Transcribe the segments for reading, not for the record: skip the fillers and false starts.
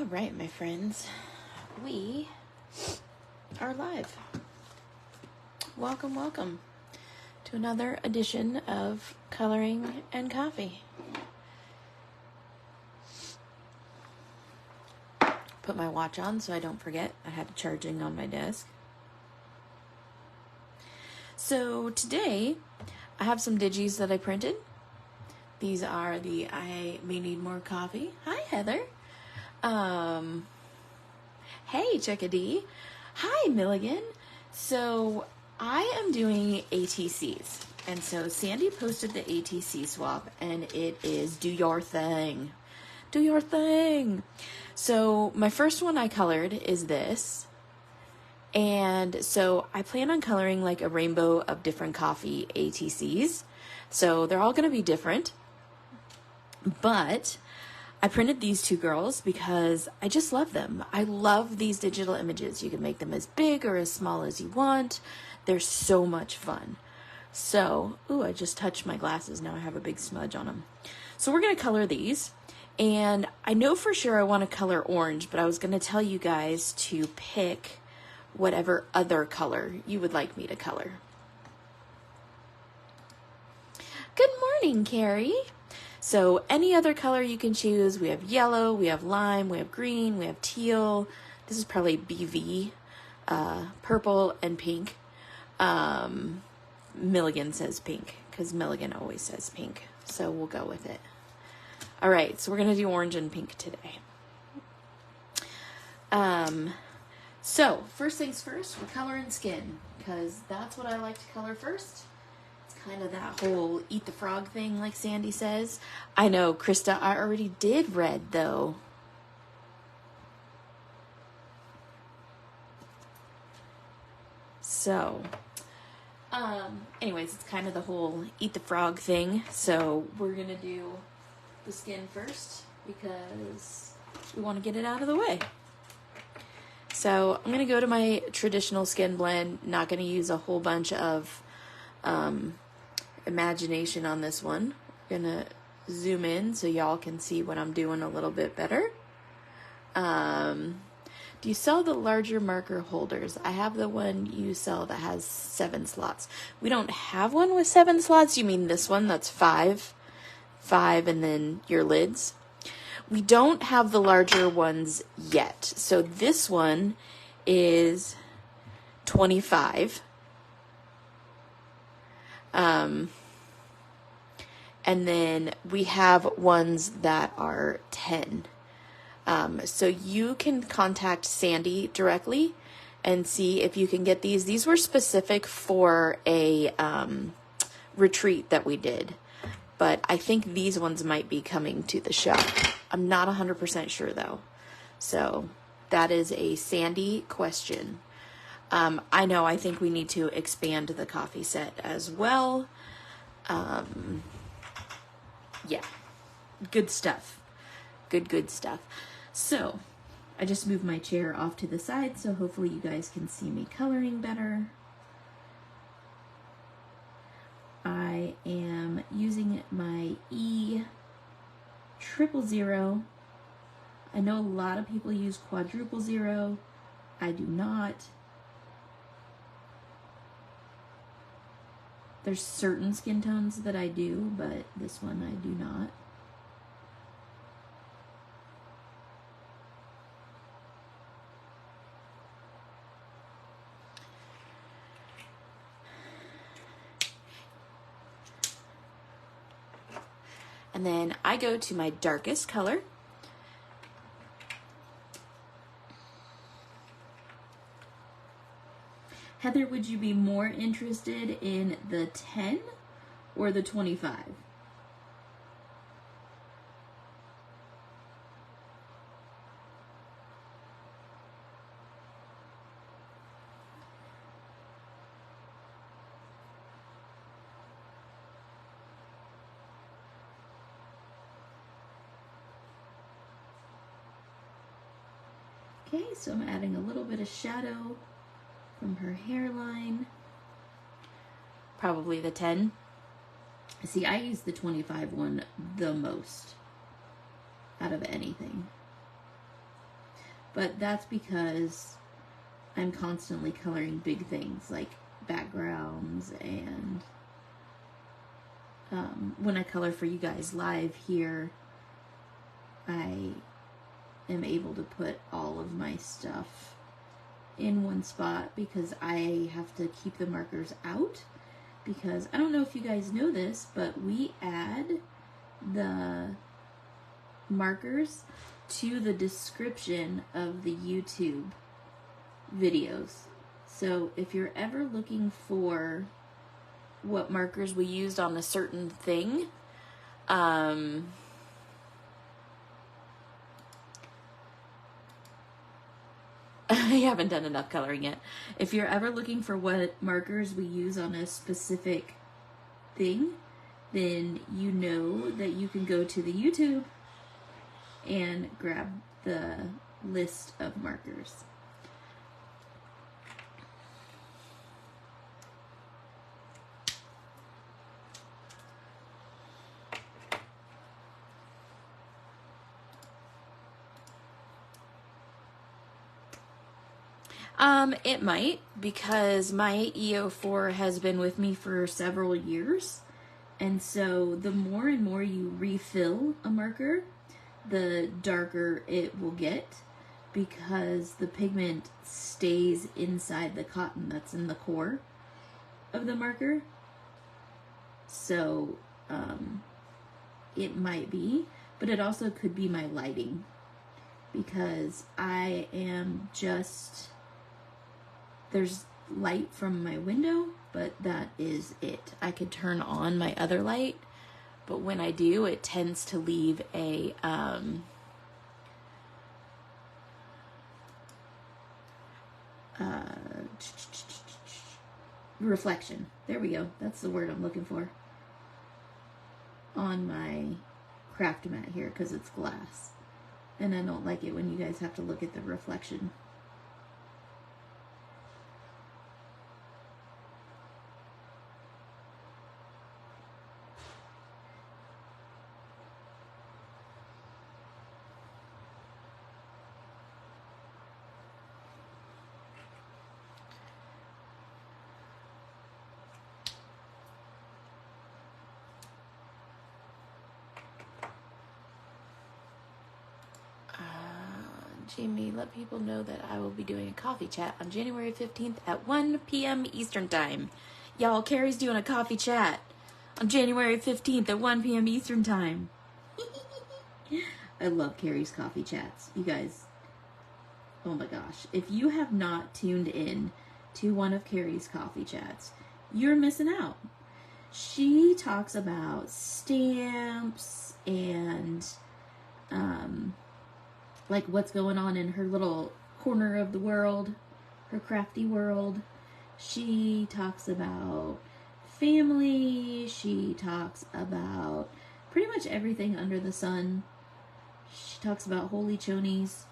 right, my friends, we are live. Welcome, welcome to another edition of Coloring and Coffee. Put my watch on so I don't forget. I had it charging on my desk. So today, I have some digis that I printed. These are the I May Need More Coffee. Hi, Heather. Hey, Chickadee. Hi, Milligan. So I am doing ATCs. And so Sandy posted the ATC swap, and it is do your thing. Do your thing. So my first one I colored is this. And so I plan on coloring like a rainbow of different coffee ATCs. So they're all going to be different. But I printed these two girls because I just love them. I love these digital images. You can make them as big or as small as you want. They're so much fun. So, ooh, I just touched my glasses. Now I have a big smudge on them. So we're going to color these. And I know for sure I want to color orange, but I was going to tell you guys to pick whatever other color you would like me to color. Good morning, Carrie. So any other color you can choose. We have yellow, we have lime, we have green, we have teal. This is probably BV, purple and pink. Milligan says pink because Milligan always says pink. So we'll go with it. All right, so we're going to do orange and pink today. So first things first, we're coloring skin because that's what I like to color first. Kind of that whole eat the frog thing like Sandy says. I know, Krista, I already did red though. So, anyways, it's kind of the whole eat the frog thing. So we're going to do the skin first because we want to get it out of the way. So I'm going to go to my traditional skin blend. Not going to use a whole bunch of, imagination on this one. I'm gonna zoom in so y'all can see what I'm doing a little bit better. Do you sell the larger marker holders? I have the one you sell that has 7 slots. We don't have one with 7 slots. You mean this one that's 5 and then your lids? We don't have the larger ones yet. So this one is 25. And then we have ones that are 10. So you can contact Sandy directly and see if you can get these. These were specific for a retreat that we did. But I think these ones might be coming to the shop. I'm not 100% sure though. So that is a Sandy question. I know, I think we need to expand the coffee set as well. Yeah, good stuff. Good stuff. So, I just moved my chair off to the side, so hopefully you guys can see me coloring better. I am using my E000. I know a lot of people use 000. I do not. There's certain skin tones that I do, but this one I do not. And then I go to my darkest color. Heather, would you be more interested in the 10 or the 25? Okay, so I'm adding a little bit of shadow from her hairline. Probably the 10. See, I use the 25 one the most out of anything. but that's because I'm constantly coloring big things like backgrounds, and when I color for you guys live here, I am able to put all of my stuff in one spot because I have to keep the markers out, because I don't know if you guys know this, but we add the markers to the description of the YouTube videos. So if you're ever looking for what markers we used on a certain thing, I haven't done enough coloring yet. If you're ever looking for what markers we use on a specific thing, then you know that you can go to the YouTube and grab the list of markers. It might, because my EO4 has been with me for several years, and so the more and more you refill a marker, the darker it will get, because the pigment stays inside the cotton that's in the core of the marker. So it might be, but it also could be my lighting, because I am just, there's light from my window, but that is it. I could turn on my other light, but when I do, it tends to leave a reflection. There we go. That's the word I'm looking for. On my craft mat here, because it's glass. And I don't like it when you guys have to look at the reflection. Jammie, let people know that I will be doing a coffee chat on January 15th at 1 p.m. Eastern Time. Y'all, Carrie's doing a coffee chat on January 15th at 1 p.m. Eastern Time. I love Carrie's coffee chats. You guys, oh my gosh. If you have not tuned in to one of Carrie's coffee chats, you're missing out. She talks about stamps and like what's going on in her little corner of the world, her crafty world. She talks about family. She talks about pretty much everything under the sun. She talks about holy chonies.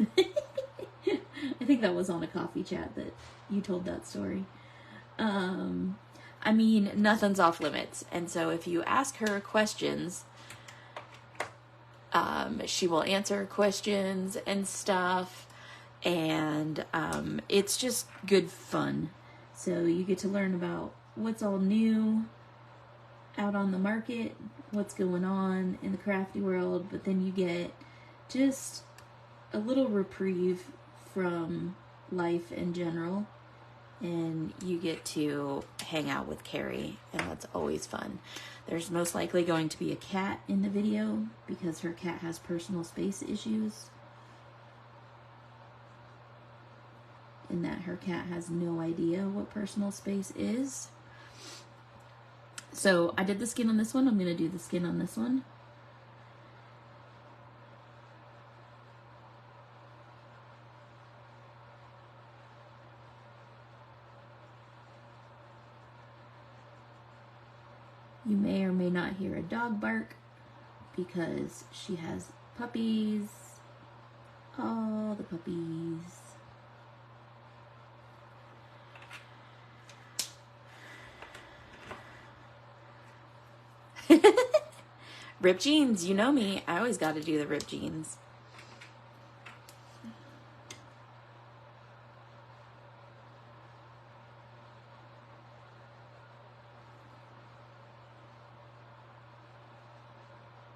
I think that was on a coffee chat that you told that story. I mean, nothing's off limits. And so if you ask her questions, she will answer questions and stuff, and it's just good fun. So you get to learn about what's all new out on the market, what's going on in the crafty world, but then you get just a little reprieve from life in general, and you get to hang out with Carrie, and that's always fun. There's most likely going to be a cat in the video because her cat has personal space issues, in that her cat has no idea what personal space is. So I did the skin on this one. I'm going to do the skin on this one. You may or may not hear a dog bark because she has puppies. All the puppies. Ripped jeans, you know me. I always got to do the ripped jeans.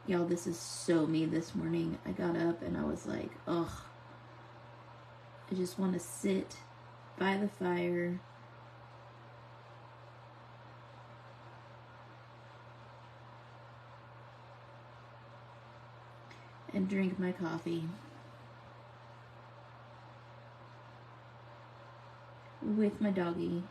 Y'all, this is so me this morning. I got up and I was like, ugh. I just want to sit by the fire. And drink my coffee. With my doggy.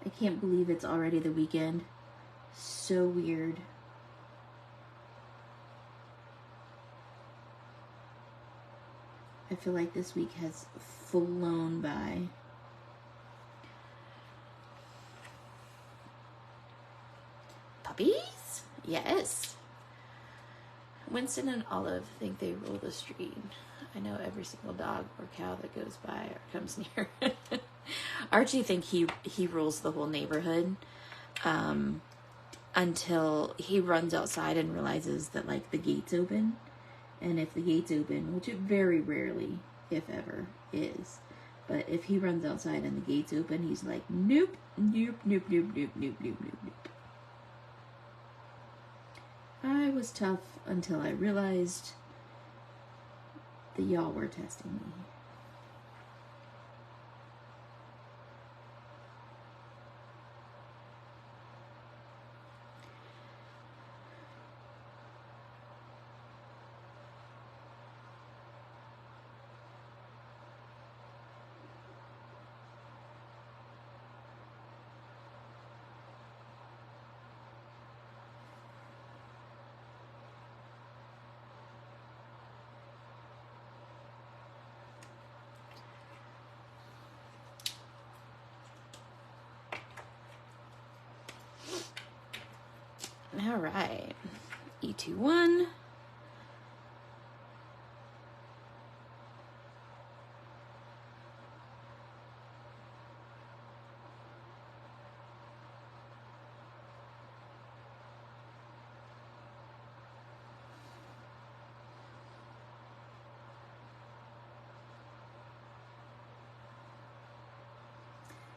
I can't believe it's already the weekend. So weird. I feel like this week has flown by. Puppies? Yes. Winston and Olive think they rule the street. I know every single dog or cow that goes by or comes near. Archie think he rules the whole neighborhood until he runs outside and realizes that, like, the gate's open. And if the gate's open, which it very rarely, if ever, is, but if he runs outside and the gate's open, he's like, nope, nope, nope, nope, nope, nope, nope, nope, nope. I was tough until I realized that y'all were testing me. All right, E21.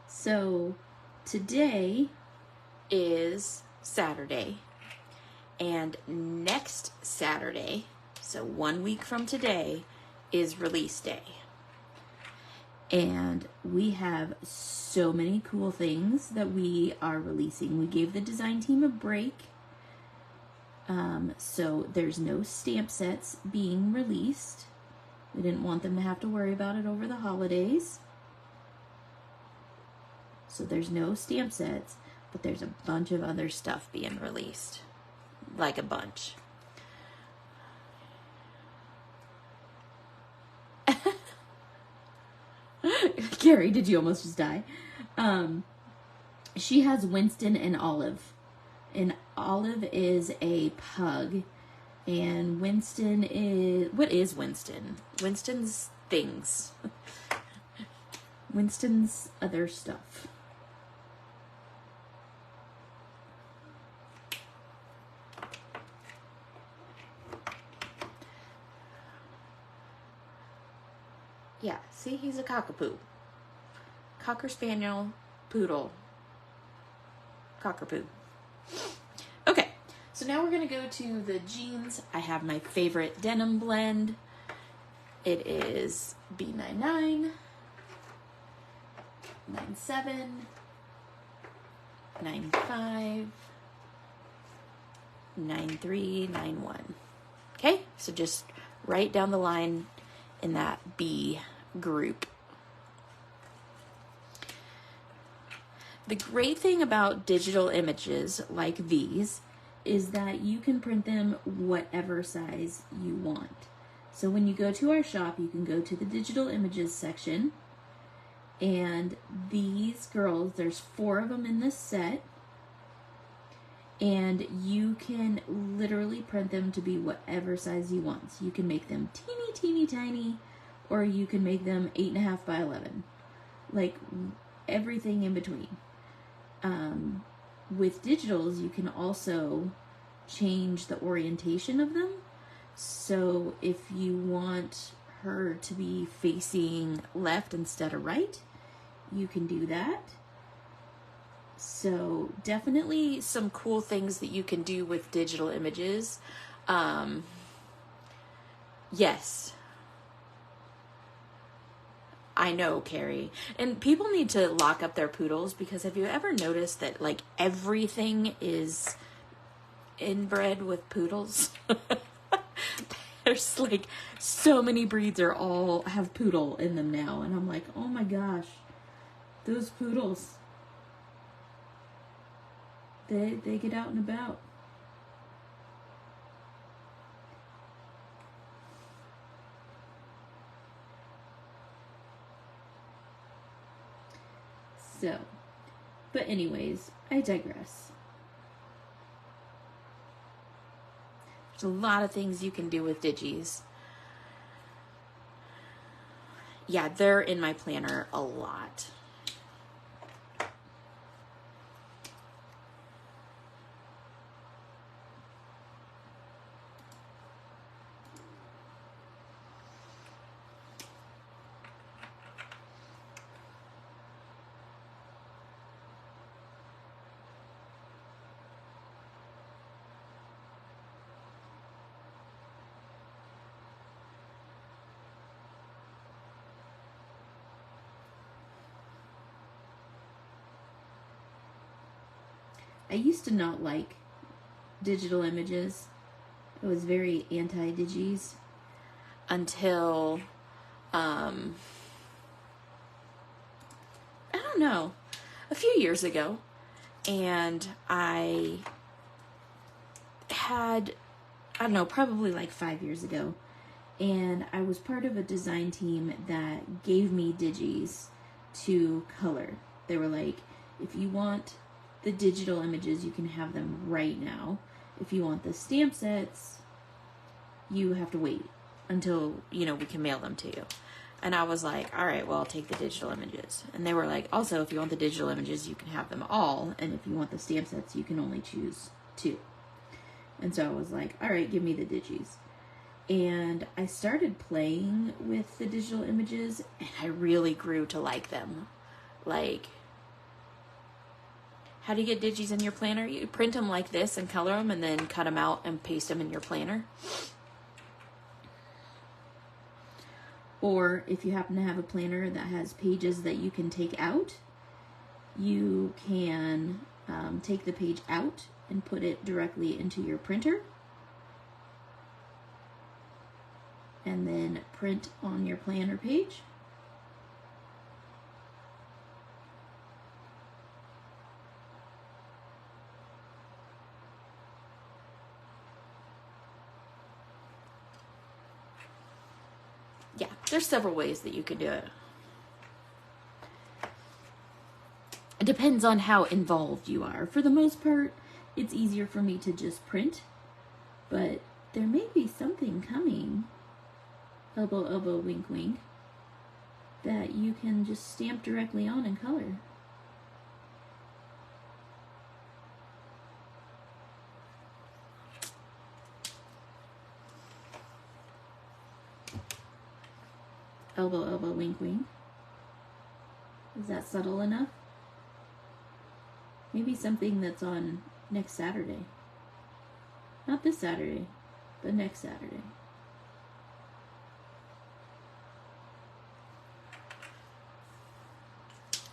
So today is Saturday, and next Saturday, so 1 week from today, is release day. And we have so many cool things that we are releasing. We gave the design team a break, so there's no stamp sets being released. We didn't want them to have to worry about it over the holidays. So there's no stamp sets, but there's a bunch of other stuff being released. Like a bunch. Carrie, did you almost just die? She has Winston and Olive. And Olive is a pug. And Winston is... What is Winston? Winston's things. Winston's other stuff. Yeah, see, he's a cockapoo. Cocker spaniel, poodle, cockapoo. Okay, so now we're going to go to the jeans. I have my favorite denim blend. It is B99, 97, 95, 93, 91. Okay, so just right down the line in that B group. The great thing about digital images like these is that you can print them whatever size you want. So when you go to our shop, you can go to the digital images section, and these girls, there's 4 of them in this set, and you can literally print them to be whatever size you want. So you can make them teeny, teeny, tiny, or you can make them 8.5 by 11. Like, everything in between. with digitals, you can also change the orientation of them. So if you want her to be facing left instead of right, you can do that. So definitely some cool things that you can do with digital images. Yes. I know, Carrie. And people need to lock up their poodles, because have you ever noticed that like everything is inbred with poodles? There's like so many breeds are all have poodle in them now, and I'm like, oh my gosh, those poodles, they get out and about. So, but anyways, I digress. There's a lot of things you can do with digis. Yeah, they're in my planner a lot. I used to not like digital images. I was very anti-digis until, I don't know, a few years ago. And I had, I don't know, probably like 5 years ago. And I was part of a design team that gave me digis to color. They were like, if you want the digital images, you can have them right now. If you want the stamp sets, you have to wait until, you know, we can mail them to you. And I was like, all right, well, I'll take the digital images. And they were like, also, if you want the digital images, you can have them all. And if you want the stamp sets, you can only choose 2. And so I was like, all right, give me the digis. And I started playing with the digital images, and I really grew to like them. Like, how do you get digis in your planner? You print them like this and color them, and then cut them out and paste them in your planner. Or if you happen to have a planner that has pages that you can take out, you can take the page out and put it directly into your printer, and then print on your planner page. Yeah, there's several ways that you could do it. It depends on how involved you are. For the most part, it's easier for me to just print, but there may be something coming, elbow, elbow, wink, wink, that you can just stamp directly on and color. Elbow, elbow, wink, wink. Is that subtle enough? Maybe something that's on next Saturday. Not this Saturday, but next Saturday.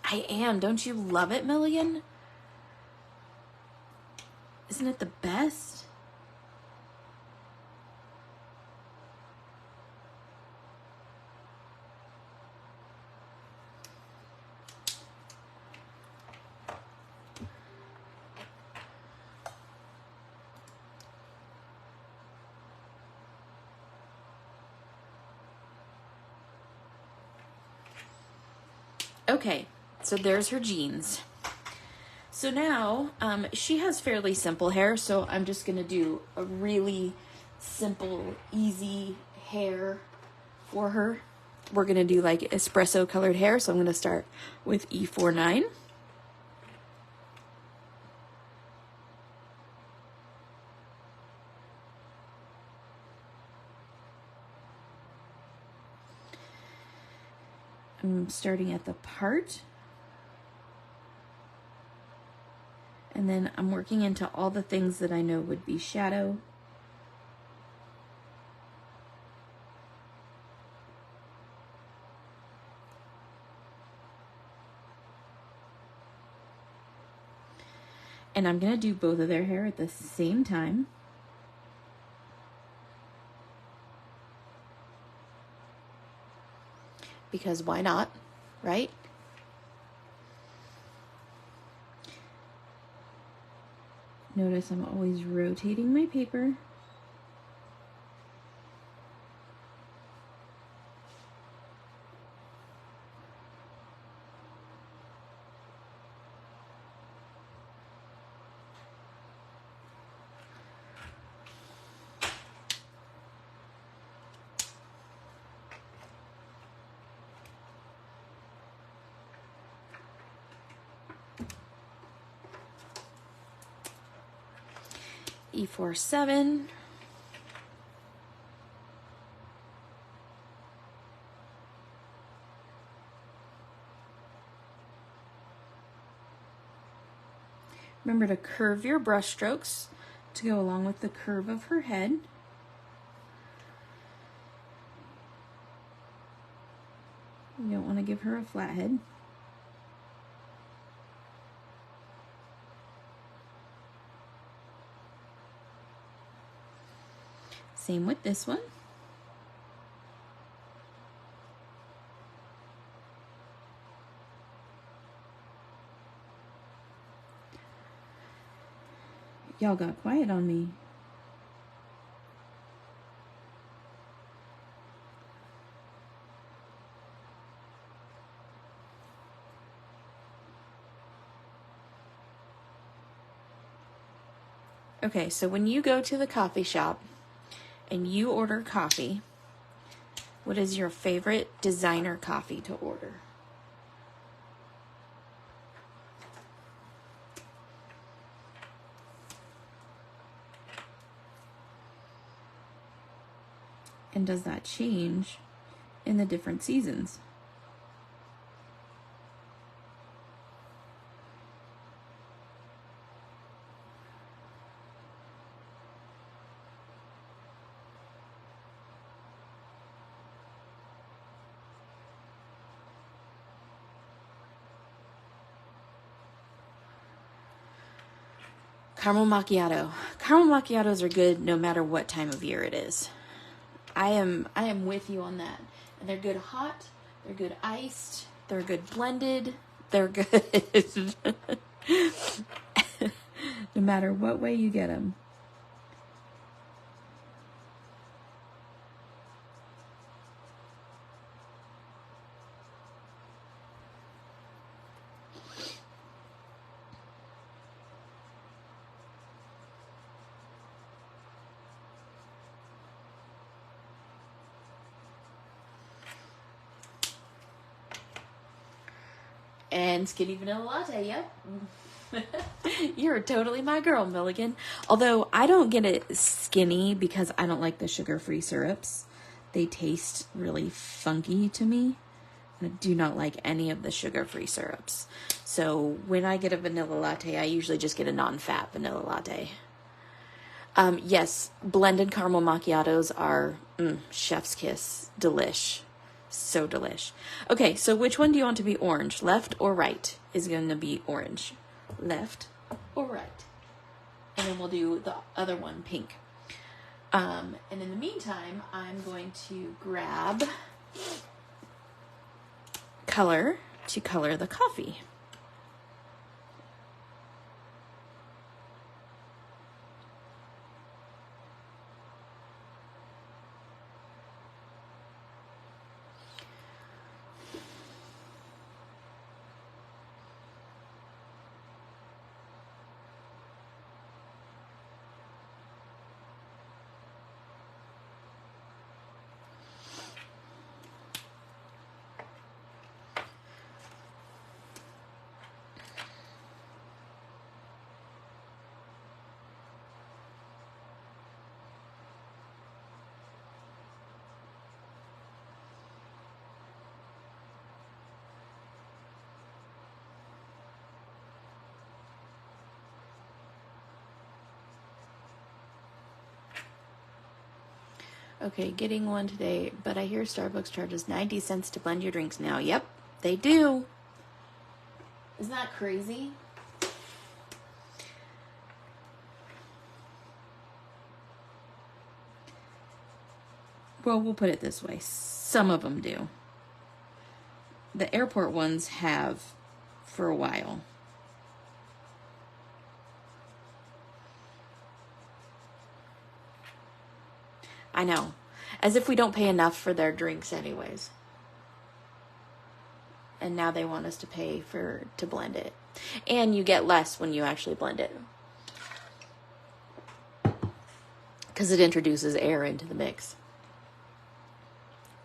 I am. Don't you love it, Milligan? Isn't it the best? Okay, so there's her jeans. So now, she has fairly simple hair, so I'm just going to do a really simple, easy hair for her. We're going to do like espresso colored hair, so I'm going to start with E49. I'm starting at the part. And then I'm working into all the things that I know would be shadow. And I'm going to do both of their hair at the same time. Because why not, right? Notice I'm always rotating my paper. E47. Remember to curve your brush strokes to go along with the curve of her head. You don't want to give her a flat head. Same with this one. Y'all got quiet on me. Okay, so when you go to the coffee shop and you order coffee, what is your favorite designer coffee to order? And does that change in the different seasons? Caramel macchiato. Caramel macchiatos are good no matter what time of year it is. I am with you on that. And they're good hot, they're good iced, they're good blended, they're good no matter what way you get them. And skinny vanilla latte, yep. You're totally my girl, Milligan. Although I don't get it skinny because I don't like the sugar-free syrups. They taste really funky to me. I do not like any of the sugar-free syrups. So when I get a vanilla latte, I usually just get a non-fat vanilla latte. Yes, blended caramel macchiatos are chef's kiss. Delish. So delish. Okay, so which one do you want to be orange? Left or right is going to be orange. Left or right. And then we'll do the other one pink. And in the meantime, I'm going to grab color to color the coffee. Okay, getting one today, but I hear Starbucks charges 90 cents to blend your drinks now. Yep, they do. Isn't that crazy? Well, we'll put it this way. Some of them do. The airport ones have for a while. I know. As if we don't pay enough for their drinks anyways. And now they want us to pay to blend it. And you get less when you actually blend it. Because it introduces air into the mix.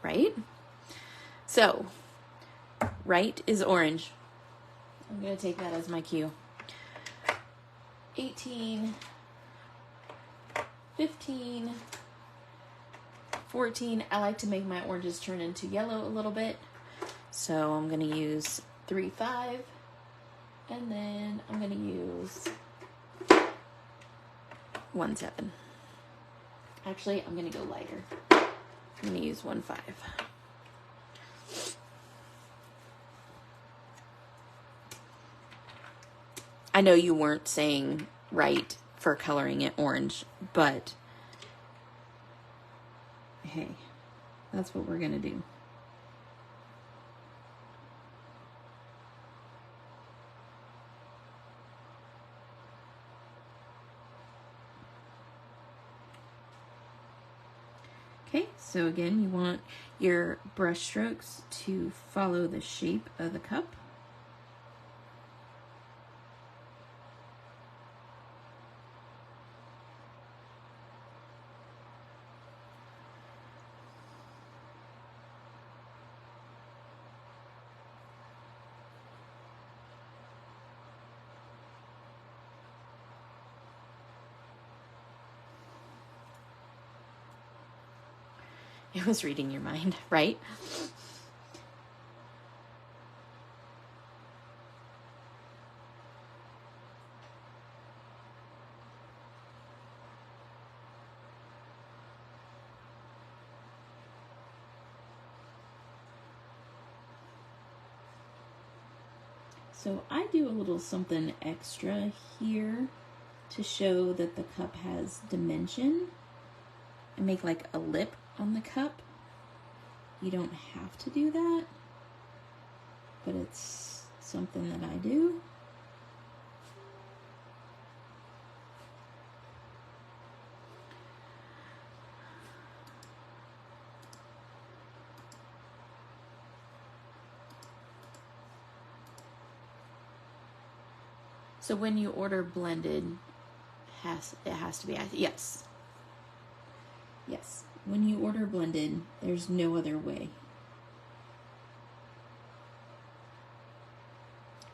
Right? So, right is orange. I'm going to take that as my cue. 18, 15, 14. I like to make my oranges turn into yellow a little bit. So I'm going to use 3, 5. And then I'm going to use 1, 7. Actually, I'm going to go lighter. I'm going to use 1, 5. I know you weren't saying right for coloring it orange, but hey, that's what we're going to do. Okay, so again, you want your brush strokes to follow the shape of the cup. It was reading your mind, right? So I do a little something extra here to show that the cup has dimension. I make like a lip on the cup. You don't have to do that, but it's something that I do. So when you order blended, it has to be, yes. Yes, when you order blended, there's no other way.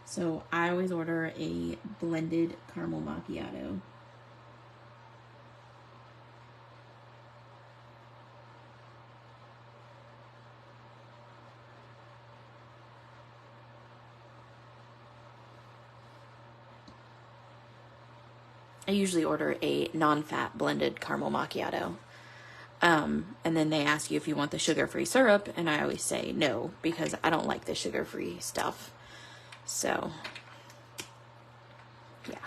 So I always order a blended caramel macchiato. I usually order a non-fat blended caramel macchiato. And then they ask you if you want the sugar-free syrup, and I always say no, because I don't like the sugar-free stuff. So, yeah.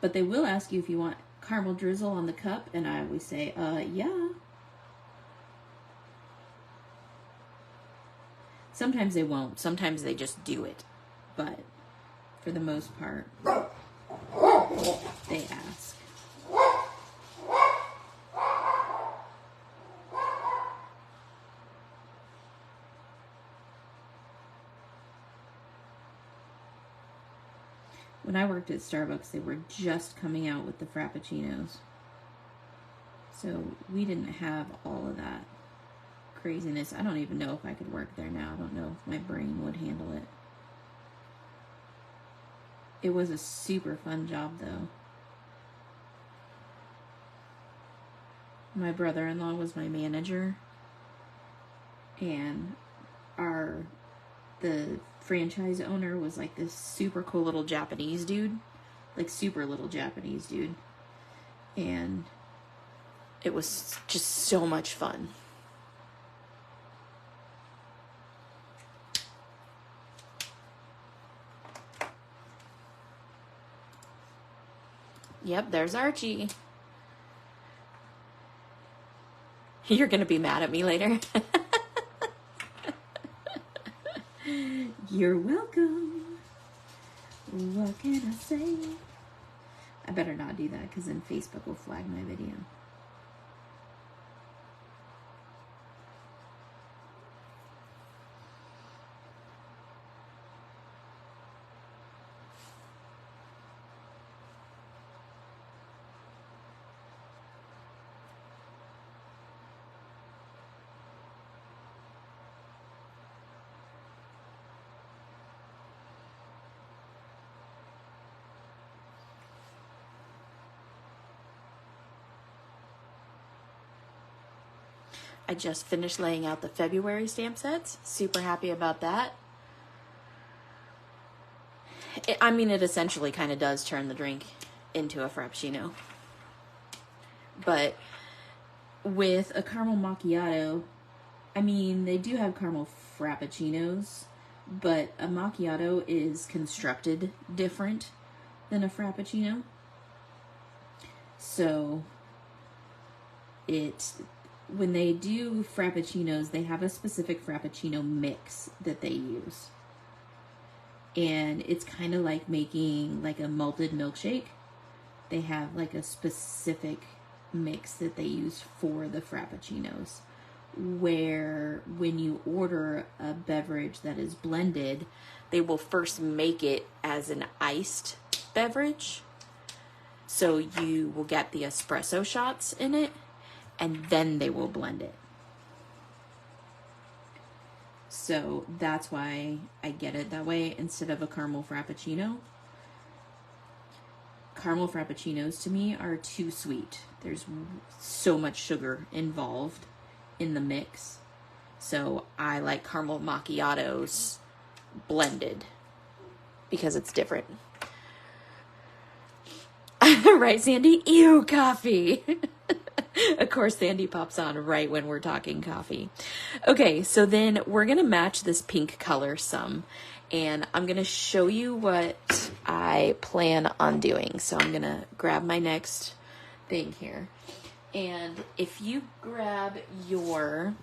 But they will ask you if you want caramel drizzle on the cup, and I always say, yeah. Sometimes they won't. Sometimes they just do it. But for the most part, they ask. When I worked at Starbucks, they were just coming out with the Frappuccinos. So we didn't have all of that craziness. I don't even know if I could work there now. I don't know if my brain would handle it. It was a super fun job, though. My brother-in-law was my manager, and our the franchise owner was like this super cool little Japanese dude, like super little Japanese dude. And it was just so much fun. Yep, there's Archie. You're gonna be mad at me later. You're welcome. What can I say? I better not do that because then Facebook will flag my video. I just finished laying out the February stamp sets. Super happy about that. I mean, it essentially kind of does turn the drink into a Frappuccino. But with a caramel macchiato, I mean, they do have caramel Frappuccinos, but a macchiato is constructed different than a Frappuccino. So when they do Frappuccinos, they have a specific Frappuccino mix that they use. And it's kind of like making like a malted milkshake. They have like a specific mix that they use for the Frappuccinos, where when you order a beverage that is blended, they will first make it as an iced beverage. So you will get the espresso shots in it, and then they will blend it. So that's why I get it that way instead of a caramel Frappuccino. Caramel Frappuccinos to me are too sweet. There's so much sugar involved in the mix. So I like caramel macchiatos blended because it's different. Right, Sandy? Ew, coffee. Of course, Sandy pops on right when we're talking coffee. Okay, so then we're going to match this pink color some. And I'm going to show you what I plan on doing. So I'm going to grab my next thing here. And if you grab your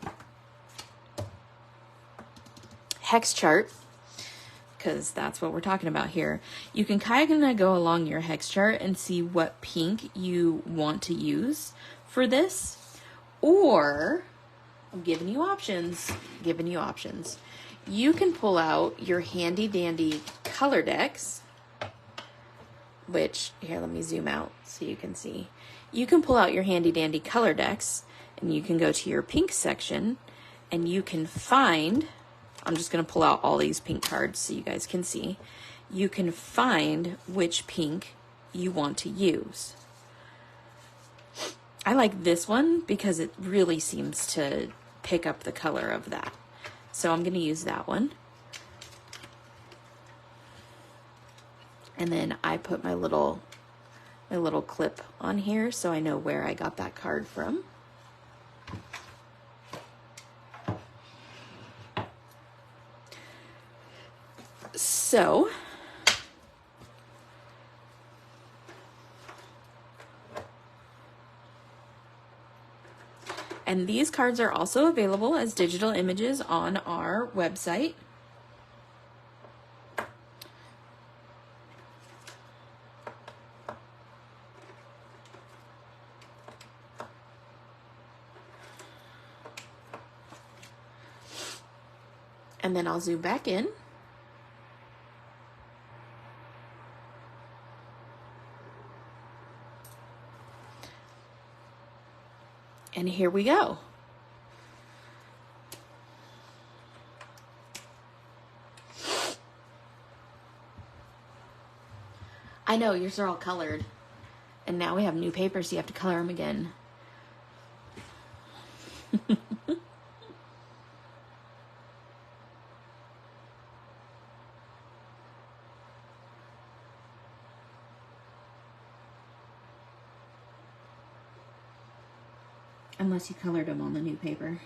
hex chart, because that's what we're talking about here, you can kind of go along your hex chart and see what pink you want to use for this. Or, I'm giving you options, You can pull out your handy dandy color decks, which, here, let me zoom out so you can see. You can pull out your handy dandy color decks and you can go to your pink section and you can find, I'm just going to pull out all these pink cards so you guys can see. You can find which pink you want to use. I like this one because it really seems to pick up the color of that. So I'm going to use that one. And then I put my little clip on here so I know where I got that card from. So and these cards are also available as digital images on our website. And then I'll zoom back in. And here we go. I know, yours are all colored. And now we have new papers, so you have to color them again. Unless you colored them on the new paper.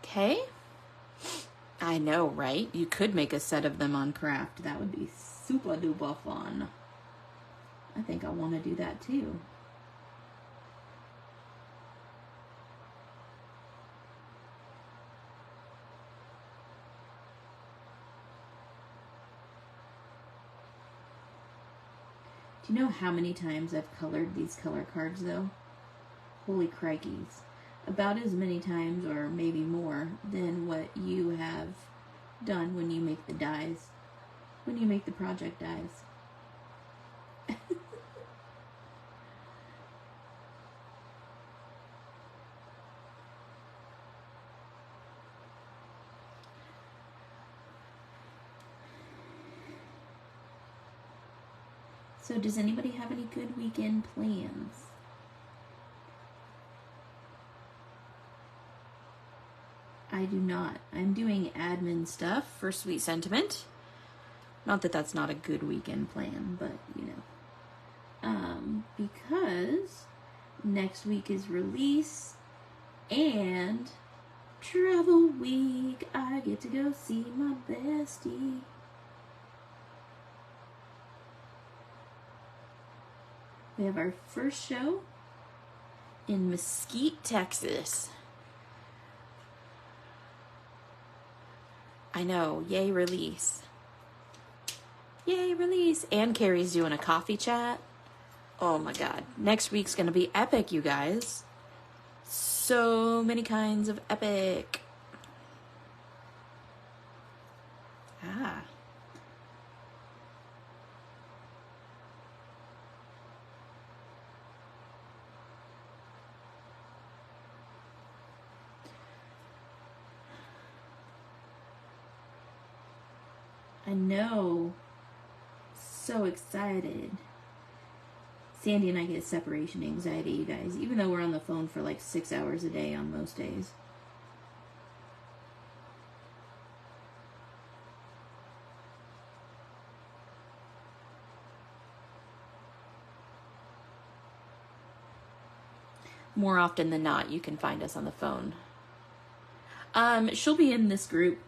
Okay. I know, right? You could make a set of them on craft. That would be super duper fun. I think I want to do that too. Do you know how many times I've colored these color cards though? Holy crikeys. About as many times, or maybe more, than what you have done when you make the dies. When you make the project dies. So does anybody have any good weekend plans? I do not. I'm doing admin stuff for Sweet Sentiment. Not that that's not a good weekend plan, but you know. Because next week is release and travel week. I get to go see my bestie. We have our first show in Mesquite, Texas. I know, yay release. Yay release. And Carrie's doing a coffee chat. Oh my God. Next week's gonna be epic, you guys. So many kinds of epic. Ah. I know. So excited. Sandy and I get separation anxiety, you guys, even though we're on the phone for like 6 hours a day on most days. More often than not, you can find us on the phone. She'll be in this group.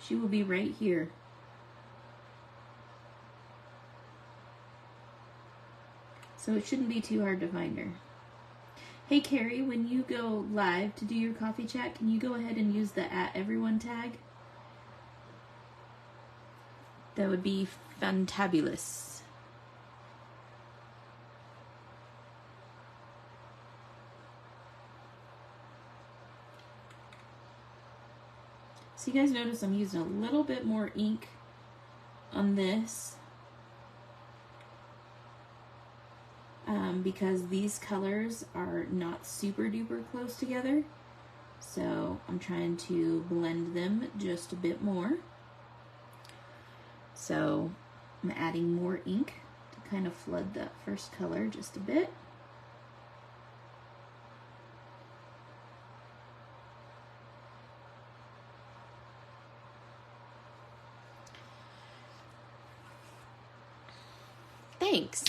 She will be right here. So it shouldn't be too hard to find her. Hey Carrie, when you go live to do your coffee chat, can you go ahead and use the @everyone tag? That would be fantabulous. So you guys notice I'm using a little bit more ink on this because these colors are not super duper close together. So I'm trying to blend them just a bit more. So I'm adding more ink to kind of flood that first color just a bit. Thanks.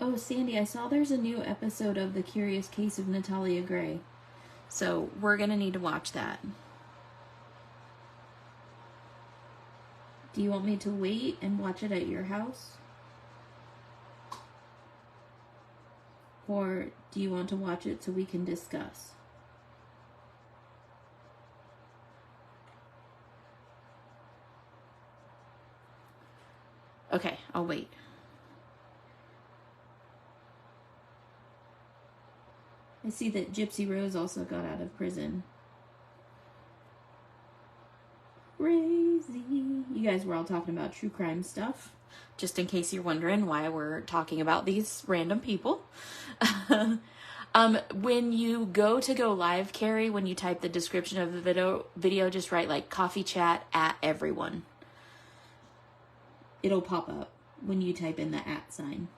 Oh, Sandy, I saw there's a new episode of The Curious Case of Natalia Gray. So we're going to need to watch that. Do you want me to wait and watch it at your house? or do you want to watch it so we can discuss? Okay, I'll wait. I see that Gypsy Rose also got out of prison. Crazy. You guys were all talking about true crime stuff. Just in case you're wondering why we're talking about these random people. When you go live, Carrie, when you type the description of the video, just write like coffee chat at everyone. It'll pop up when you type in the @ sign.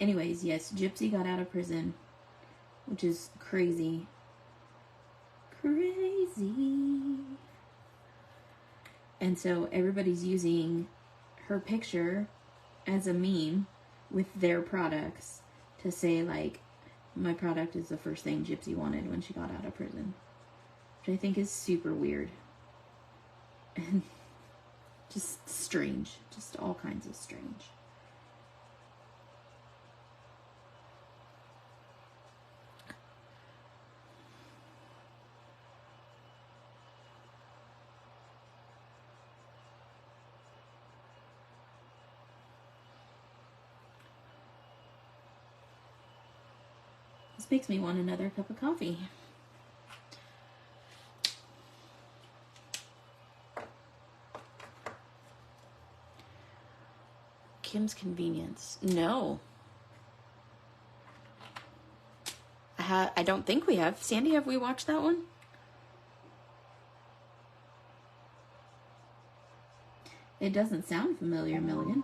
Anyways, yes, Gypsy got out of prison, which is crazy. Crazy. And so everybody's using her picture as a meme with their products to say, like, my product is the first thing Gypsy wanted when she got out of prison. Which I think is super weird. And just strange. Just all kinds of strange. This makes me want another cup of coffee. Kim's Convenience. No. I don't think we have. Sandy, have we watched that one? It doesn't sound familiar, Milligan.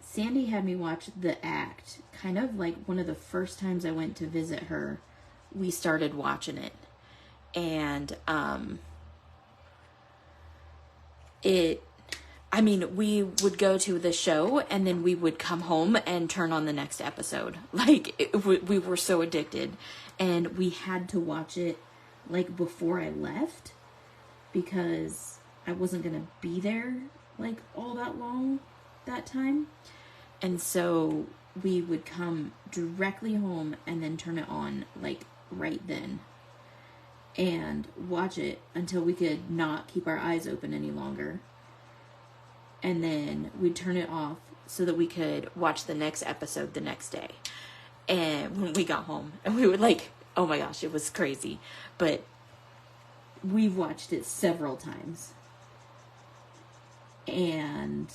Sandy had me watch The Act. Kind of like one of the first times I went to visit her, we started watching it. And we would go to the show and then we would come home and turn on the next episode. Like, we were so addicted. And we had to watch it, like, before I left because I wasn't going to be there, like, all that long that time. And so we would come directly home and then turn it on, like, right then. And watch it until we could not keep our eyes open any longer. And then we'd turn it off so that we could watch the next episode the next day. And when we got home, and we would like, oh my gosh, it was crazy. But we've watched it several times. And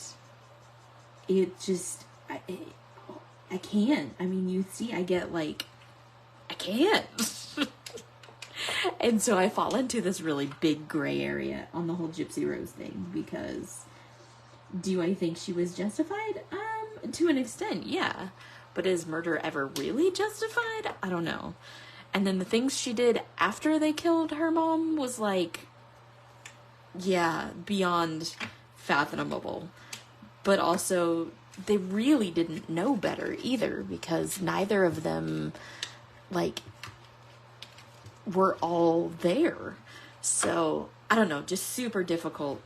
it just, I can't. I mean, you see, I get like, I can't. And so I fall into this really big gray area on the whole Gypsy Rose thing because do I think she was justified? To an extent, yeah. But is murder ever really justified? I don't know. And then the things she did after they killed her mom was like, yeah, beyond fathomable. But also, they really didn't know better either because neither of them, like, were all there. So, I don't know, just super difficult.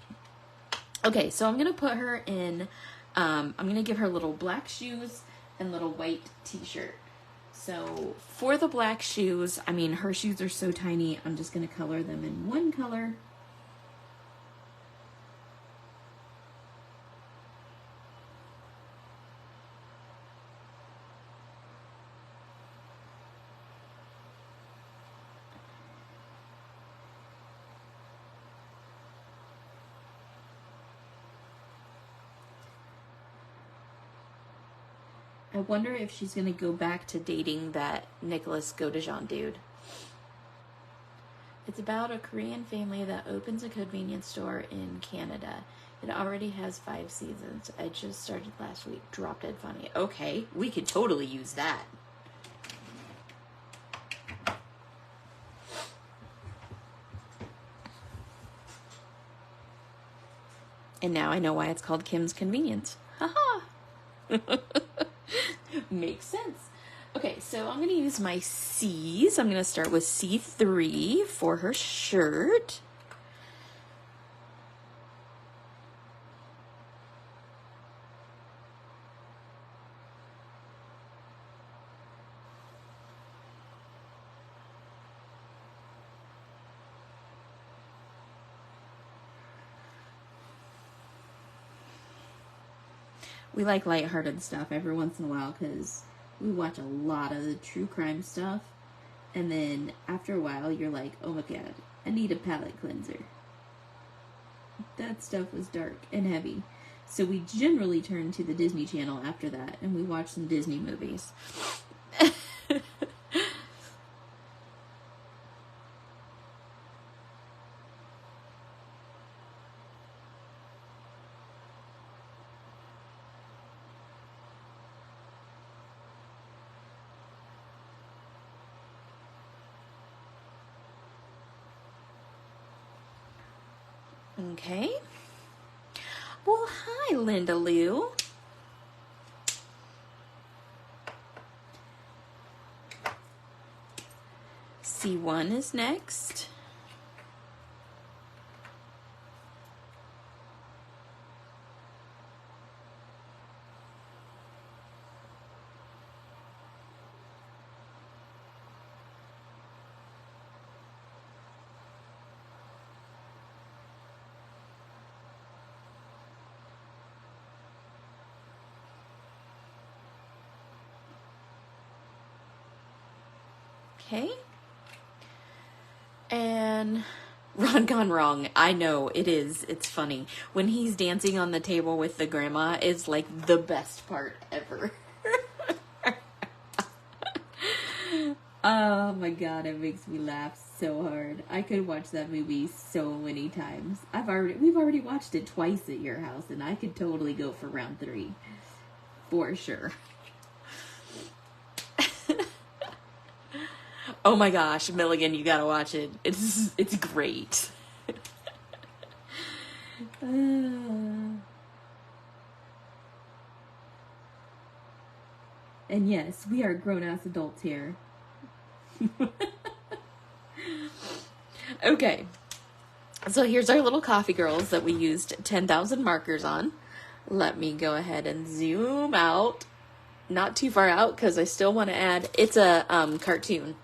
Okay, so I'm going to put her in, I'm going to give her little black shoes and little white t-shirt. So, for the black shoes, I mean, her shoes are so tiny, I'm just going to color them in one color. I wonder if she's going to go back to dating that Nicholas Godejean dude. It's about a Korean family that opens a convenience store in Canada. It already has 5 seasons. I just started last week. Drop dead funny. Okay, we could totally use that. And now I know why it's called Kim's Convenience. Haha. Makes sense. Okay, so I'm going to use my C's. I'm going to start with C3 for her shirt. We like lighthearted stuff every once in a while because we watch a lot of the true crime stuff. And then after a while, you're like, oh my god, I need a palate cleanser. That stuff was dark and heavy. So we generally turn to the Disney Channel after that and we watch some Disney movies. Okay. Well, hi, Linda Lou. C1 is next. Okay. And Ron Gone Wrong. I know, it is. It's funny. When he's dancing on the table with the grandma is like the best part ever. Oh my god, it makes me laugh so hard. I could watch that movie so many times. We've already watched it twice at your house, and I could totally go for round 3. For sure. Oh my gosh, Milligan, you gotta watch it. It's great. And yes, we are grown-ass adults here. Okay. So here's our little coffee girls that we used 10,000 markers on. Let me go ahead and zoom out. Not too far out because I still want to add... It's a cartoon.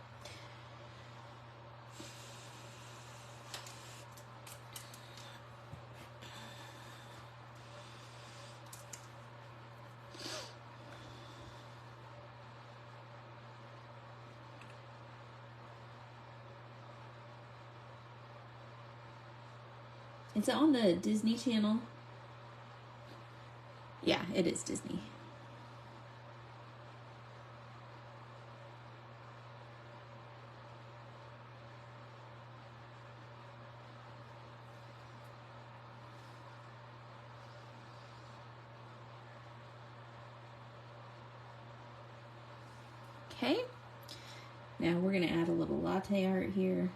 Is it on the Disney Channel? Yeah, it is Disney. Okay. Now we're going to add a little latte art here.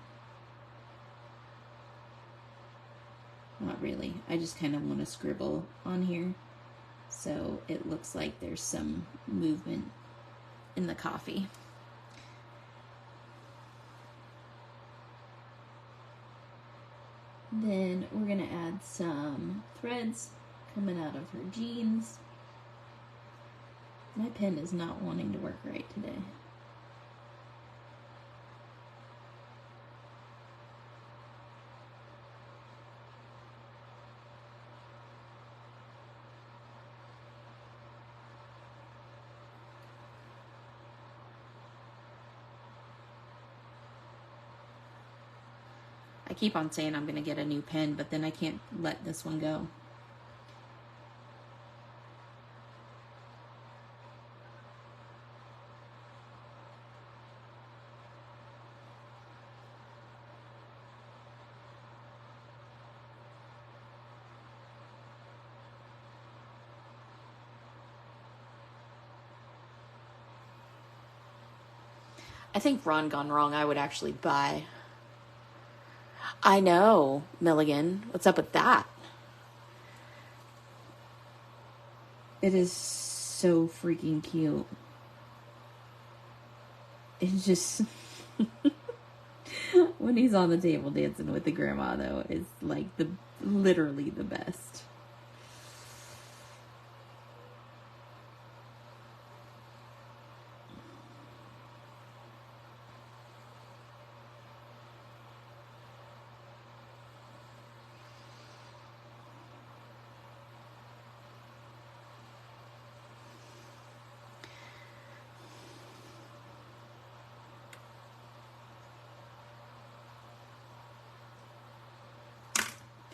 Not really. I just kind of want to scribble on here so it looks like there's some movement in the coffee. Then we're going to add some threads coming out of her jeans. My pen is not wanting to work right today. I keep on saying I'm going to get a new pen, but then I can't let this one go. I think Ron Gone Wrong I would actually buy. I know, Milligan. What's up with that? It is so freaking cute. It's just... when he's on the table dancing with the grandma, though, it's like literally the best.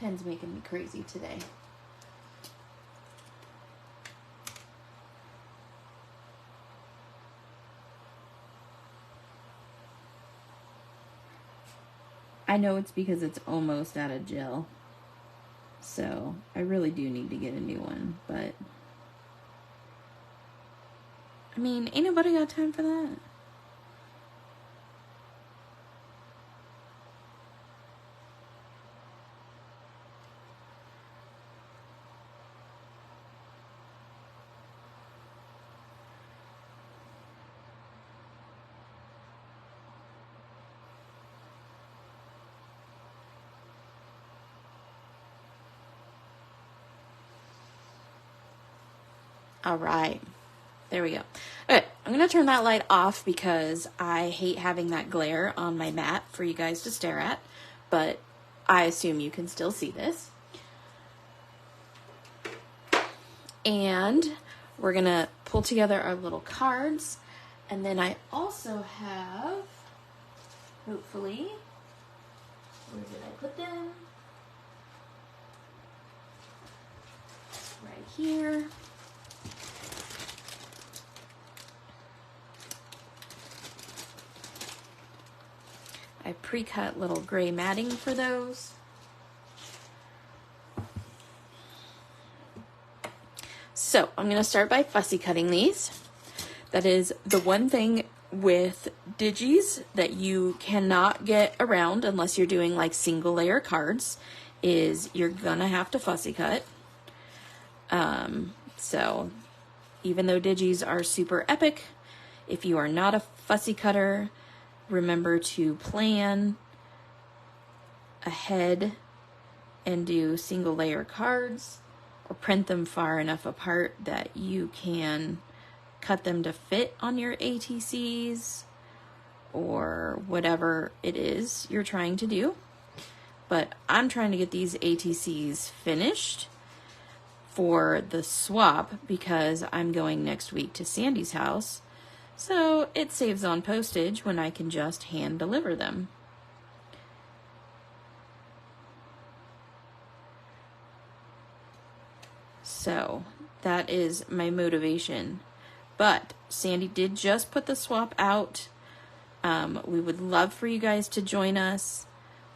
Pen's making me crazy today. I know it's because it's almost out of gel. So I really do need to get a new one, but I mean, ain't nobody got time for that. All right, there we go. Okay, I'm gonna turn that light off because I hate having that glare on my mat for you guys to stare at, but I assume you can still see this. And we're gonna pull together our little cards, and then I also have, hopefully, where did I put them? Right here. I pre-cut little gray matting for those. So I'm going to start by fussy cutting these. That is the one thing with digis that you cannot get around unless you're doing like single layer cards, is you're going to have to fussy cut. So even though digis are super epic, if you are not a fussy cutter, remember to plan ahead and do single layer cards, or print them far enough apart that you can cut them to fit on your ATCs or whatever it is you're trying to do. But I'm trying to get these ATCs finished for the swap because I'm going next week to Sandy's house. So it saves on postage when I can just hand deliver them. So that is my motivation. But Sandy did just put the swap out. We would love for you guys to join us.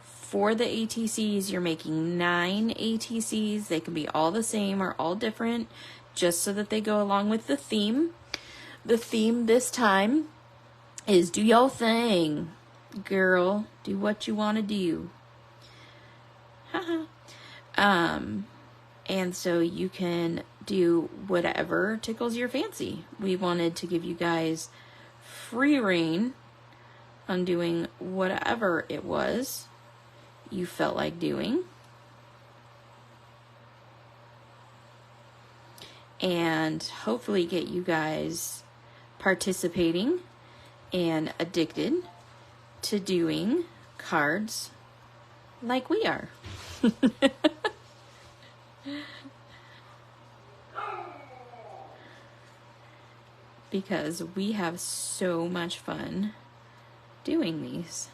For the ATCs, you're making 9 ATCs. They can be all the same or all different, just so that they go along with the theme. The theme this time is do your thing, girl. Do what you want to do. And so you can do whatever tickles your fancy. We wanted to give you guys free reign on doing whatever it was you felt like doing. And hopefully get you guys participating and addicted to doing cards like we are. Because we have so much fun doing these.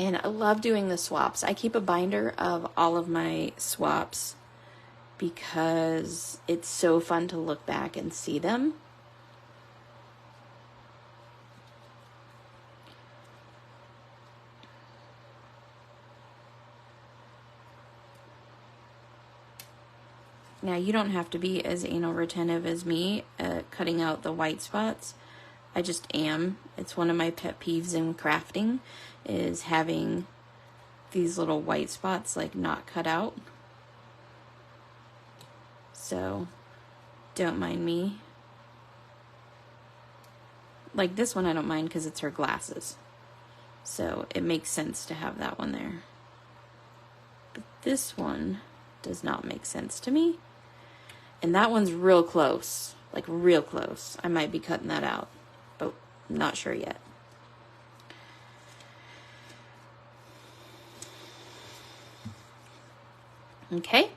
And I love doing the swaps. I keep a binder of all of my swaps because it's so fun to look back and see them. Now, you don't have to be as anal retentive as me at cutting out the white spots. I just am. It's one of my pet peeves in crafting, is having these little white spots like not cut out. So, don't mind me. Like this one I don't mind because it's her glasses. So, it makes sense to have that one there. But this one does not make sense to me. And that one's real close, like real close. I might be cutting that out, but I'm not sure yet. Okay,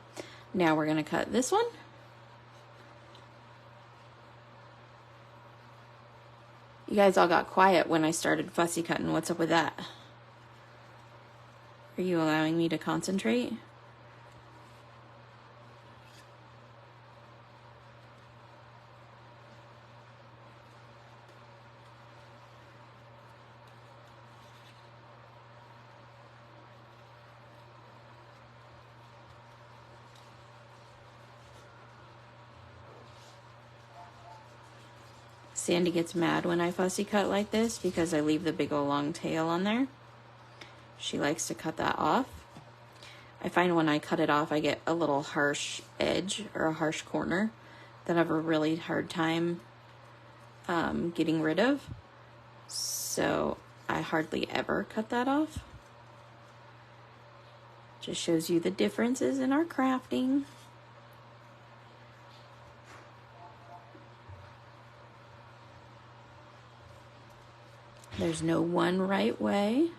now we're gonna cut this one. You guys all got quiet when I started fussy cutting. What's up with that? Are you allowing me to concentrate? Sandy gets mad when I fussy cut like this because I leave the big old long tail on there. She likes to cut that off. I find when I cut it off, I get a little harsh edge or a harsh corner that I have a really hard time getting rid of. So I hardly ever cut that off. Just shows you the differences in our crafting. There's no one right way.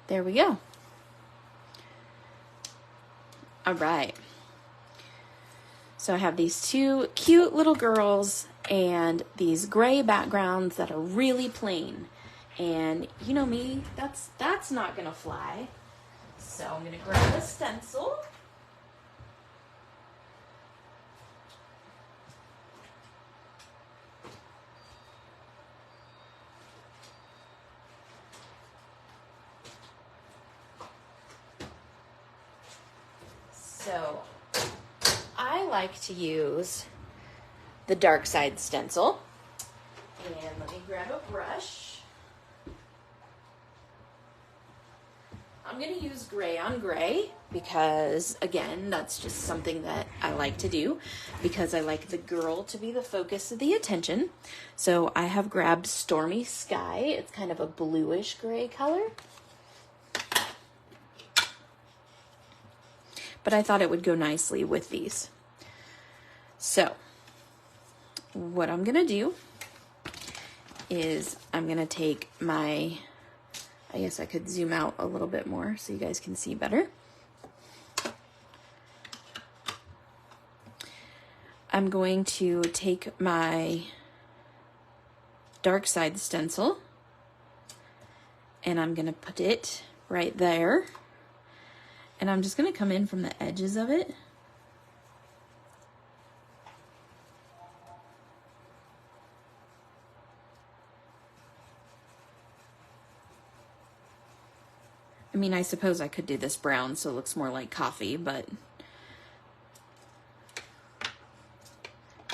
There we go. All right. So I have these two cute little girls and these gray backgrounds that are really plain. And you know me, that's not gonna fly. So I'm gonna grab a stencil. So I like to use the dark side stencil. And let me grab a brush. I'm going to use gray on gray because, again, that's just something that I like to do because I like the girl to be the focus of the attention. So I have grabbed Stormy Sky. It's kind of a bluish gray color. But I thought it would go nicely with these. So what I'm gonna do is I'm gonna take my, I guess I could zoom out a little bit more so you guys can see better. I'm going to take my dark side stencil and I'm gonna put it right there. And I'm just going to come in from the edges of it. I mean, I suppose I could do this brown so it looks more like coffee, but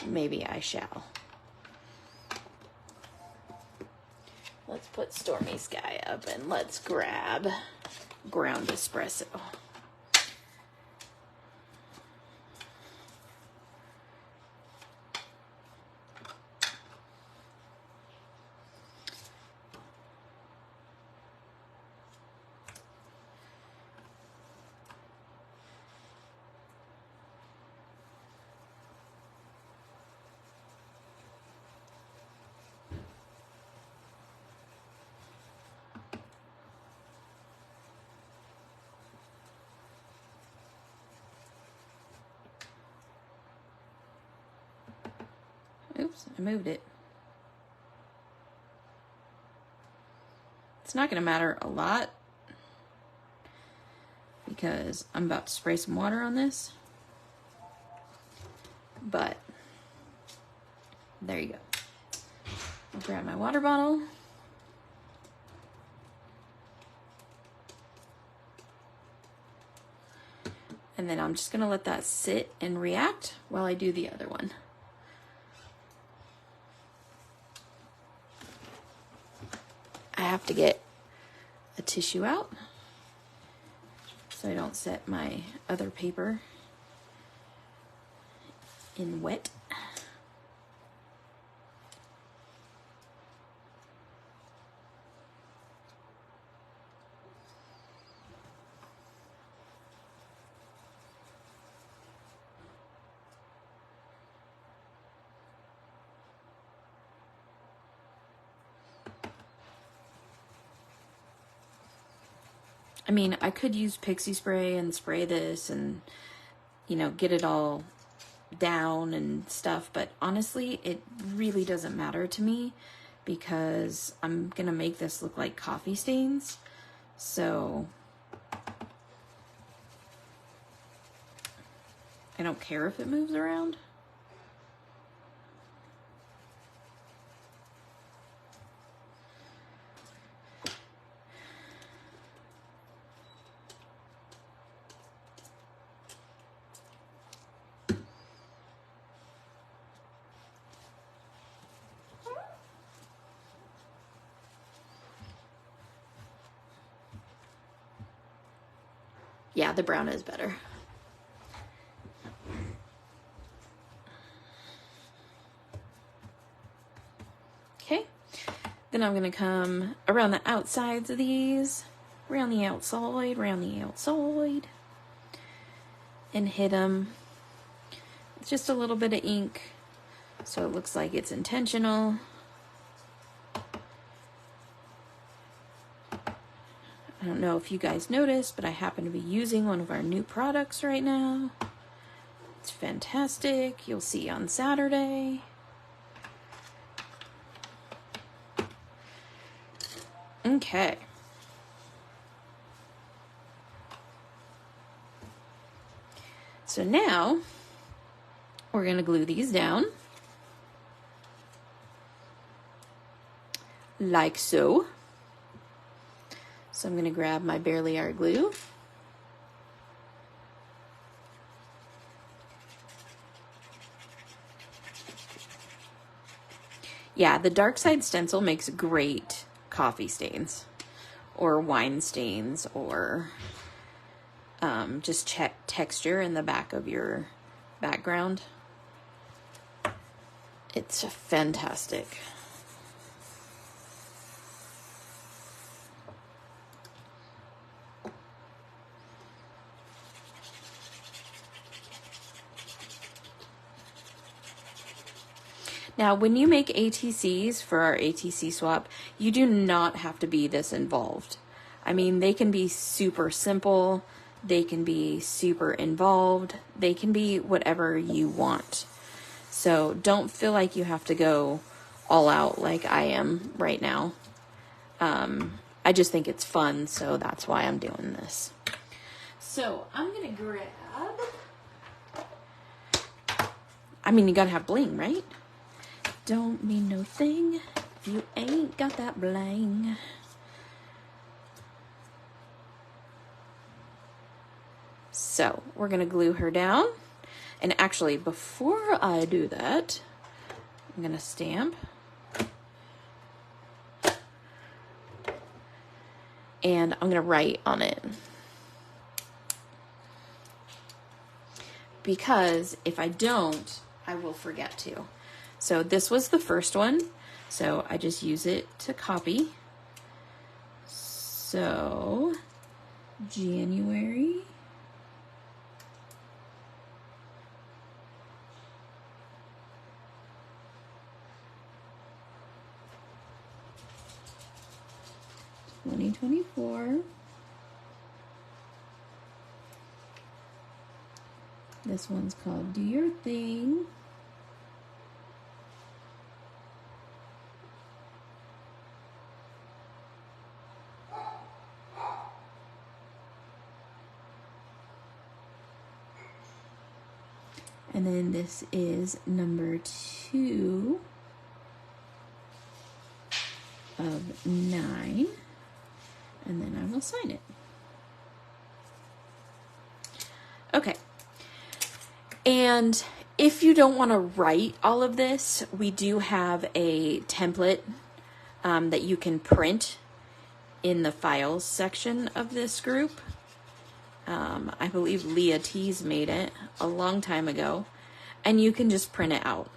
maybe I shall. Let's put Stormy Sky up and let's grab ground espresso. Oops, I moved it. It's not going to matter a lot because I'm about to spray some water on this. But there you go. I'll grab my water bottle. And then I'm just going to let that sit and react while I do the other one. I have to get a tissue out so I don't set my other paper in wet. I mean, I could use pixie spray and spray this and, you know, get it all down and stuff, but honestly, it really doesn't matter to me because I'm gonna make this look like coffee stains. So I don't care if it moves around. Yeah, the brown is better. Okay, then I'm gonna come around the outsides of these, around the outside, and hit them with just a little bit of ink so it looks like it's intentional. I don't know if you guys noticed, but I happen to be using one of our new products right now. It's fantastic. You'll see on Saturday. Okay. So now we're going to glue these down like so. So I'm going to grab my Barely Art glue. Yeah, the dark side stencil makes great coffee stains or wine stains or just check texture in the back of your background. It's fantastic. Now, when you make ATCs for our ATC swap, you do not have to be this involved. I mean, they can be super simple, they can be super involved, they can be whatever you want. So don't feel like you have to go all out like I am right now. I just think it's fun, so that's why I'm doing this. So I'm gonna grab, I mean, you gotta have bling, right? Don't mean no thing if you ain't got that bling. So we're gonna glue her down. And actually, before I do that, I'm gonna stamp. And I'm gonna write on it. Because if I don't, I will forget to. So this was the first one, so I just use it to copy. So, January. $2024. This one's called Do Your Thing. And then this is number 2 of 9. And then I will sign it. Okay. And if you don't want to write all of this, we do have a template that you can print in the files section of this group. I believe Leah T's made it a long time ago, and you can just print it out.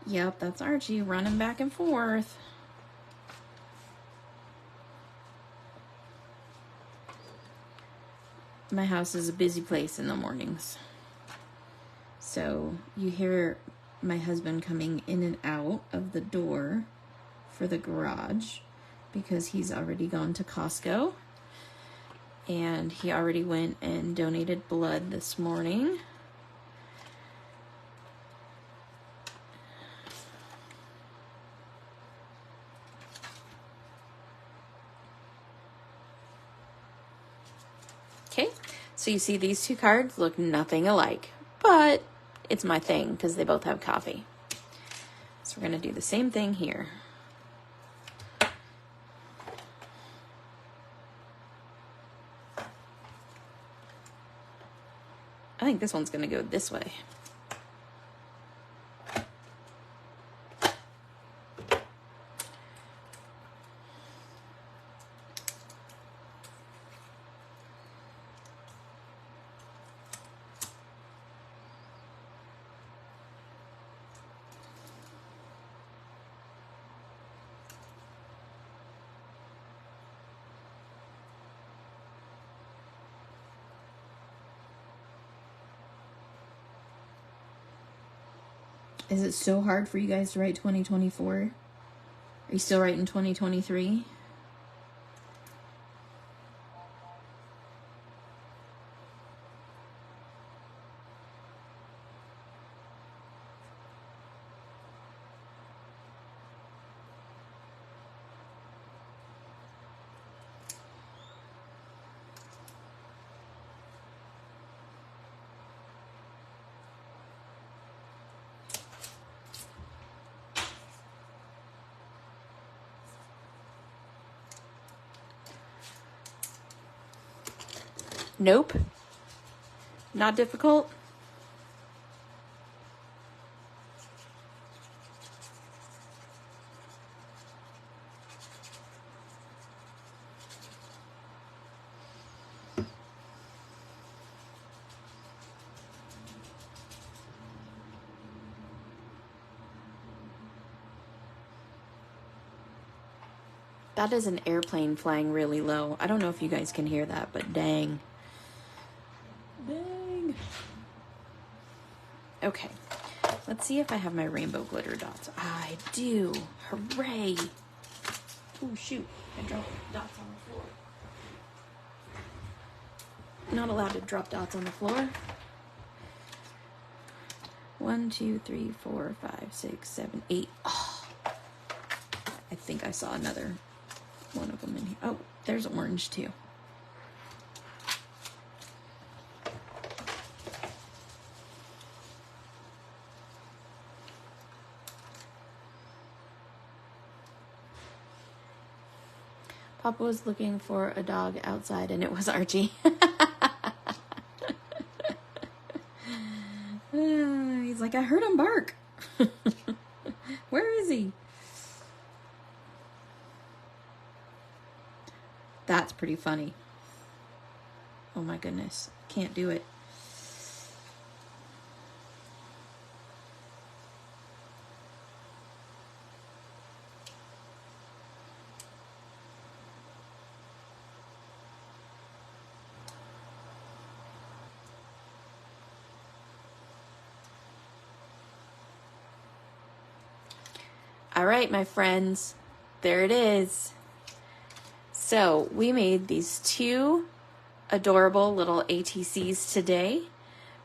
Yep, that's Archie running back and forth. My house is a busy place in the mornings. So you hear my husband coming in and out of the door for the garage because he's already gone to Costco. And he already went and donated blood this morning. Okay, so you see these 2 cards look nothing alike, but it's my thing because they both have coffee. So we're going to do the same thing here. I think this one's going to go this way. Is it so hard for you guys to write 2024? Are you still writing 2023? Nope. Not difficult. That is an airplane flying really low. I don't know if you guys can hear that, but dang. Dang. Okay. Let's see if I have my rainbow glitter dots. I do. Hooray. Oh, shoot. I dropped dots on the floor. Not allowed to drop dots on the floor. 1, 2, 3, 4, 5, 6, 7, 8. Oh, I think I saw another one of them in here. Oh, there's orange too. Papa was looking for a dog outside and it was Archie. He's like, I heard him bark. Where is he? That's pretty funny. Oh my goodness. Can't do it. All right, my friends, there it is. So we made these 2 adorable little ATCs today.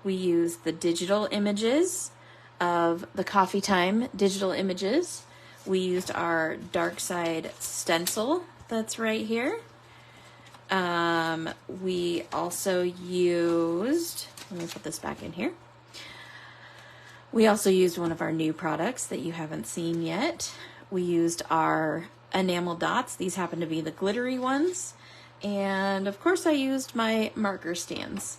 We used the digital images of the Coffee Time digital images. We used our dark side stencil that's right here. We also used, let me put this back in here. We also used one of our new products that you haven't seen yet. We used our enamel dots. These happen to be the glittery ones. And of course I used my marker stands.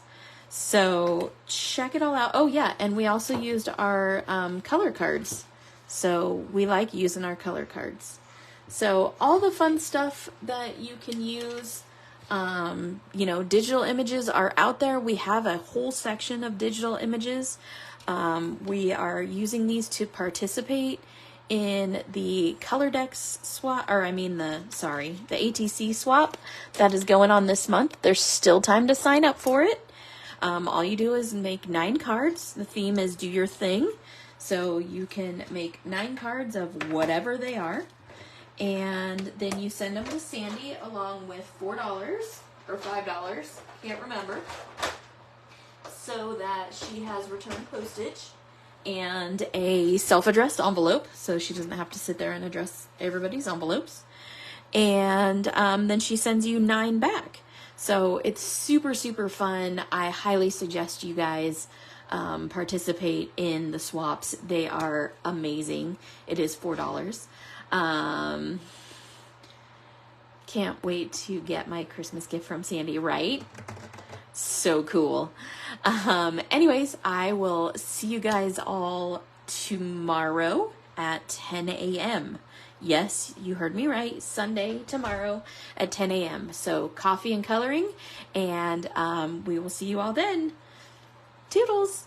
So check it all out. Oh yeah, and we also used our color cards. So we like using our color cards. So all the fun stuff that you can use, you know, digital images are out there. We have a whole section of digital images. We are using these to participate in the color decks swap, or I mean the ATC swap that is going on this month. There's still time to sign up for it. All you do is make 9 cards. The theme is do your thing. So you can make 9 cards of whatever they are. And then you send them to Sandy along with $4 or $5, can't remember, so that she has return postage and a self-addressed envelope, so she doesn't have to sit there and address everybody's envelopes. And then she sends you 9 back. So it's super, super fun. I highly suggest you guys participate in the swaps. They are amazing. It is $4. Can't wait to get my Christmas gift from Sandy, right? So cool. Anyways, I will see you guys all tomorrow at 10 a.m. Yes, you heard me right. Sunday, tomorrow at 10 a.m. So coffee and coloring, and we will see you all then. Toodles!